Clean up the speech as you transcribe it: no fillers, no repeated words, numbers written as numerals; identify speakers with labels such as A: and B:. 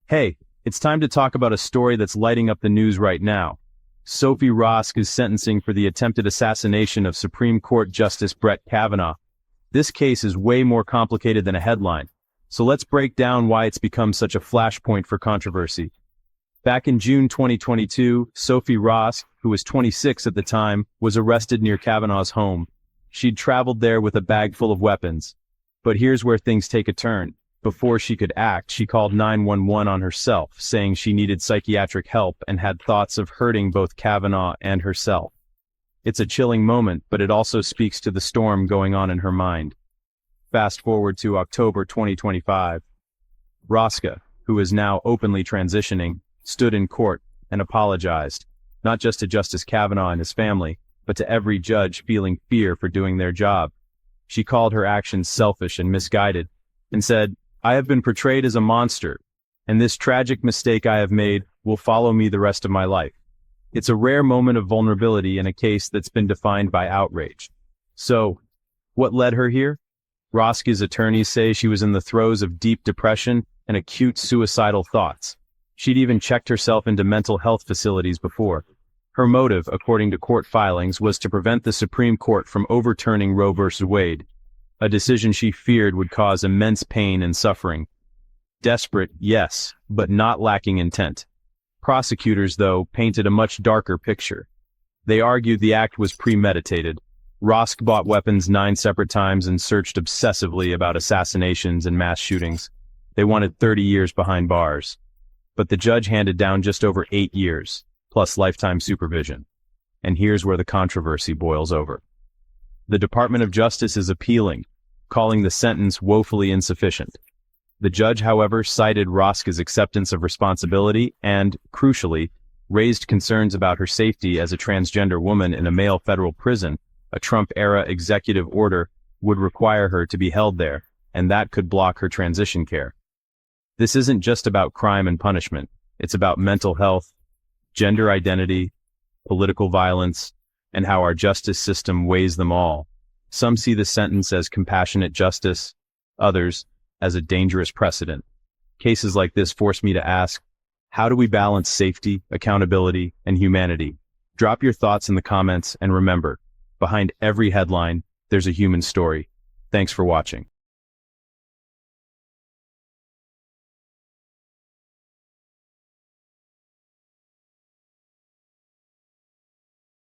A: Hey, it's time to talk about a story that's lighting up the news right now. Sophie Roske's sentencing for the attempted assassination of Supreme Court Justice Brett Kavanaugh. This case is way more complicated than a headline, so let's break down why it's become such a flashpoint for controversy. Back in June 2022, Sophie Roske, who was 26 at the time, was arrested near Kavanaugh's home. She'd traveled there with a bag full of weapons. But here's where things take a turn. Before she could act, she called 911 on herself, saying she needed psychiatric help and had thoughts of hurting both Kavanaugh and herself. It's a chilling moment, but it also speaks to the storm going on in her mind. Fast forward to October 2025. Roske, who is now openly transitioning, stood in court and apologized, not just to Justice Kavanaugh and his family, but to every judge feeling fear for doing their job. She called her actions selfish and misguided, and said, "I have been portrayed as a monster, and this tragic mistake I have made will follow me the rest of my life." It's a rare moment of vulnerability in a case that's been defined by outrage. So, what led her here? Roske's attorneys say she was in the throes of deep depression and acute suicidal thoughts. She'd even checked herself into mental health facilities before. Her motive, according to court filings, was to prevent the Supreme Court from overturning Roe v. Wade, a decision she feared would cause immense pain and suffering. Desperate, yes, but not lacking intent. Prosecutors, though, painted a much darker picture. They argued the act was premeditated. Roske bought weapons 9 separate times and searched obsessively about assassinations and mass shootings. They wanted 30 years behind bars. But the judge handed down just over 8 years, plus lifetime supervision. And here's where the controversy boils over. The Department of Justice is appealing, calling the sentence woefully insufficient. The judge, however, cited Roske's acceptance of responsibility and, crucially, raised concerns about her safety as a transgender woman in a male federal prison. A Trump-era executive order would require her to be held there, and that could block her transition care. This isn't just about crime and punishment. It's about mental health, gender identity, political violence, and how our justice system weighs them all. Some see the sentence as compassionate justice, others as a dangerous precedent. Cases like this force me to ask, how do we balance safety, accountability, and humanity? Drop your thoughts in the comments, and remember, behind every headline, there's a human story. Thanks for watching.